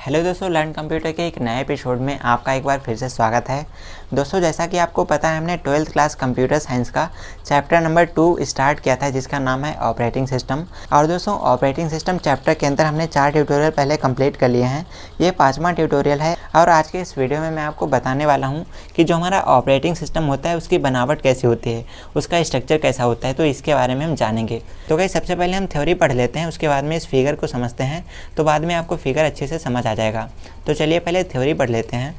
Hello दोस्तों, learn computer के एक नए एपिसोड में आपका एक बार फिर से स्वागत है। दोस्तों, जैसा कि आपको पता है, हमने 12th क्लास कंप्यूटर साइंस का चैप्टर नंबर 2 स्टार्ट किया था, जिसका नाम है ऑपरेटिंग सिस्टम। और दोस्तों, ऑपरेटिंग सिस्टम चैप्टर के अंदर हमने 4 ट्यूटोरियल पहले कंप्लीट कर लिए हैं। ये 5वां ट्यूटोरियल है और आज के इस वीडियो में मैं आपको बताने वाला हूँ कि जो हमारा ऑपरेटिंग सिस्टम होता है उसकी बनावट कैसी होती है, उसका स्ट्रक्चर कैसा होता है, तो इसके बारे में हम जानेंगे। तो गाइस, सबसे पहले हम थ्योरी पढ़ लेते हैं, उसके बाद में इस फिगर को समझते हैं, तो बाद में आपको फिगर अच्छे से समझ आ जाएगा। तो चलिए पहले थ्योरी पढ़ लेते हैं।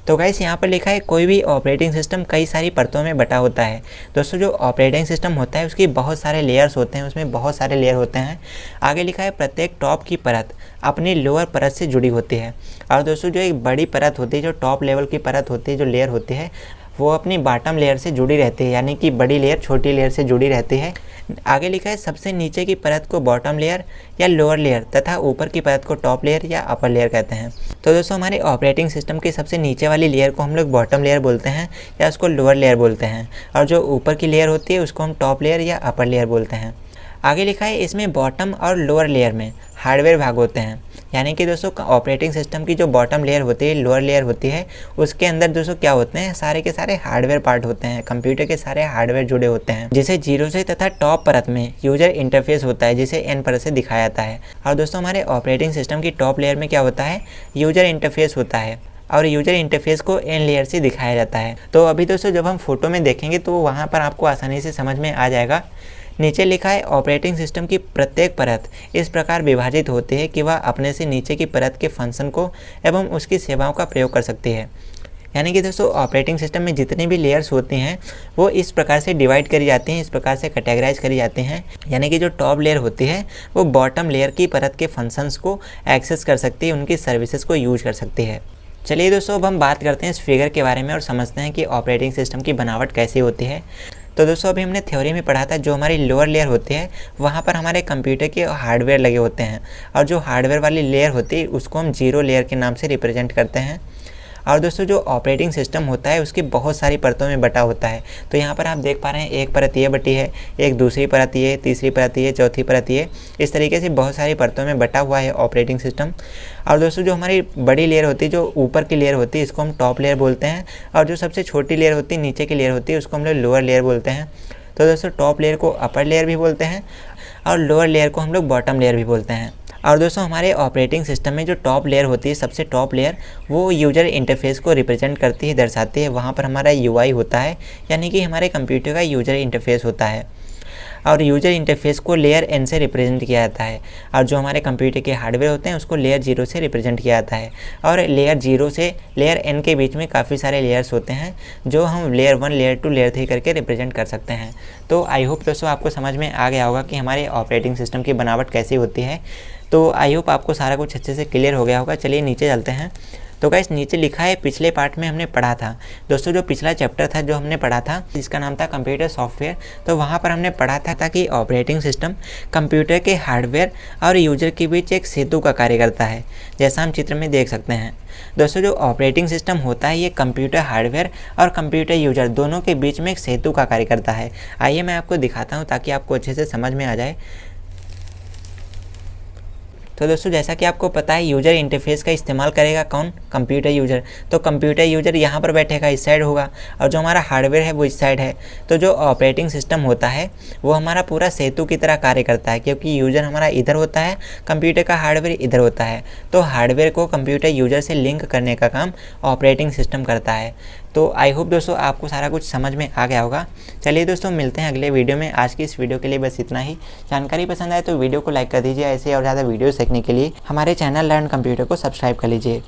तो गाइस, यहाँ पर लिखा है कोई भी ऑपरेटिंग सिस्टम कई सारी परतों में बटा होता है। दोस्तों, जो ऑपरेटिंग सिस्टम होता है उसकी बहुत सारे लेयर्स होते हैं, उसमें बहुत सारे लेयर होते हैं। आगे लिखा है प्रत्येक टॉप की परत अपनी लोअर परत से जुड़ी होती है। और दोस्तों, जो एक बड़ी परत होती है, जो टॉप लेवल की परत होती है, जो लेयर होती है, वो अपनी बॉटम लेयर से जुड़ी रहती है, यानी कि बड़ी लेयर छोटी लेयर से जुड़ी रहती है। आगे लिखा है सबसे नीचे की परत को बॉटम लेयर या लोअर लेयर तथा ऊपर की परत को टॉप लेयर या अपर लेयर कहते हैं। तो दोस्तों, हमारे ऑपरेटिंग सिस्टम की सबसे नीचे वाली लेयर को हम लोग बॉटम लेयर बोलते हैं या उसको लोअर लेयर बोलते हैं, और जो ऊपर की लेयर होती है उसको हम टॉप लेयर या अपर लेयर बोलते हैं। आगे लिखा है इसमें बॉटम और लोअर लेयर में हार्डवेयर भाग होते हैं, यानी कि दोस्तों ऑपरेटिंग सिस्टम की जो बॉटम लेयर होती है, लोअर लेयर होती है, उसके अंदर दोस्तों क्या होते हैं, सारे के सारे हार्डवेयर पार्ट होते हैं, कंप्यूटर के सारे हार्डवेयर जुड़े होते हैं, जिसे जीरो से तथा टॉप परत में यूजर इंटरफेस होता है, जिसे एन परत से दिखाया जाता है। और दोस्तों, हमारे ऑपरेटिंग सिस्टम की टॉप लेयर में क्या होता है, यूजर इंटरफेस होता है, और यूजर इंटरफेस को एन लेयर से दिखाया जाता है। तो अभी दोस्तों जब हम फोटो में देखेंगे तो वहाँ पर आपको आसानी से समझ में आ जाएगा। नीचे लिखा है ऑपरेटिंग सिस्टम की प्रत्येक परत इस प्रकार विभाजित होती है कि वह अपने से नीचे की परत के फंक्शन को एवं उसकी सेवाओं का प्रयोग कर सकती है। यानी कि दोस्तों ऑपरेटिंग सिस्टम में जितनी भी लेयर्स होती हैं वो इस प्रकार से डिवाइड करी जाती हैं, इस प्रकार से कैटेगराइज करी जाती हैं। यानी कि जो टॉप लेयर होती है वो बॉटम लेयर की परत के फंक्शंस को एक्सेस कर सकती है, उनकी सर्विसेज को यूज कर सकती है। चलिए दोस्तों, अब हम बात करते हैं इस फिगर के बारे में और समझते हैं कि ऑपरेटिंग सिस्टम की बनावट कैसी होती है। तो दोस्तों, अभी हमने थ्योरी में पढ़ा था, जो हमारी लोअर लेयर होती है वहाँ पर हमारे कंप्यूटर के हार्डवेयर लगे होते हैं, और जो हार्डवेयर वाली लेयर होती है उसको हम जीरो लेयर के नाम से रिप्रेजेंट करते हैं। और दोस्तों, जो ऑपरेटिंग सिस्टम होता है उसकी बहुत सारी परतों में बटा होता है। तो यहाँ पर आप देख पा रहे हैं एक परत ये बटी है, एक दूसरी परत ये, तीसरी परत ये, चौथी परत ये, इस तरीके से बहुत सारी परतों में बटा हुआ है ऑपरेटिंग सिस्टम। और दोस्तों, जो हमारी बड़ी लेयर होती है, जो ऊपर की लेयर होती है, इसको हम टॉप लेयर बोलते हैं, और जो सबसे छोटी लेयर होती है, नीचे की लेयर होती है, उसको हम लोग लोअर लेयर बोलते हैं। तो दोस्तों, टॉप लेयर को अपर लेयर भी बोलते हैं और लोअर लेयर को हम लोग बॉटम लेयर भी बोलते हैं। और दोस्तों, हमारे ऑपरेटिंग सिस्टम में जो टॉप लेयर होती है, सबसे टॉप लेयर, वो यूजर इंटरफेस को रिप्रेजेंट करती है, दर्शाती है। वहाँ पर हमारा यूआई होता है, यानी कि हमारे कंप्यूटर का यूजर इंटरफेस होता है, और यूजर इंटरफेस को लेयर एन से रिप्रेजेंट किया जाता है। और जो हमारे कंप्यूटर के हार्डवेयर होते हैं उसको लेयर 0 से रिप्रेजेंट किया जाता है। और लेयर 0 से लेयर एन के बीच में काफ़ी सारे लेयर्स होते हैं, जो हम लेयर 1, लेयर 2, लेयर 3 करके रिप्रेजेंट कर सकते हैं। तो आई होप दोस्तों आपको समझ में आ गया होगा कि हमारे ऑपरेटिंग सिस्टम की बनावट कैसी होती है। तो आई होप आपको सारा कुछ अच्छे से क्लियर हो गया होगा। चलिए नीचे चलते हैं। तो गाइस, नीचे लिखा है पिछले पार्ट में हमने पढ़ा था। दोस्तों, जो पिछला चैप्टर था जो हमने पढ़ा था, जिसका नाम था कंप्यूटर सॉफ्टवेयर, तो वहाँ पर हमने पढ़ा था कि ऑपरेटिंग सिस्टम कंप्यूटर के हार्डवेयर और यूजर के बीच एक सेतु का कार्य करता है, जैसा हम चित्र में देख सकते हैं। दोस्तों, जो ऑपरेटिंग सिस्टम होता है ये कंप्यूटर हार्डवेयर और कंप्यूटर यूजर दोनों के बीच में एक सेतु का कार्य करता है। आइए मैं आपको दिखाता हूँ ताकि आपको अच्छे से समझ में आ जाए। तो दोस्तों, जैसा कि आपको पता है यूजर इंटरफेस का इस्तेमाल करेगा कौन, कंप्यूटर यूजर। तो कंप्यूटर यूजर यहाँ पर बैठेगा, इस साइड होगा, और जो हमारा हार्डवेयर है वो इस साइड है। तो जो ऑपरेटिंग सिस्टम होता है वो हमारा पूरा सेतु की तरह कार्य करता है, क्योंकि यूजर हमारा इधर होता है, कंप्यूटर का हार्डवेयर इधर होता है। तो हार्डवेयर को कंप्यूटर यूजर से लिंक करने का काम ऑपरेटिंग सिस्टम करता है। तो आई होप दोस्तों आपको सारा कुछ समझ में आ गया होगा। चलिए दोस्तों, मिलते हैं अगले वीडियो में। आज की इस वीडियो के लिए बस इतना ही। जानकारी पसंद आए तो वीडियो को लाइक कर दीजिए। ऐसे और ज़्यादा वीडियो सीखने के लिए हमारे चैनल लर्न कंप्यूटर को सब्सक्राइब कर लीजिए।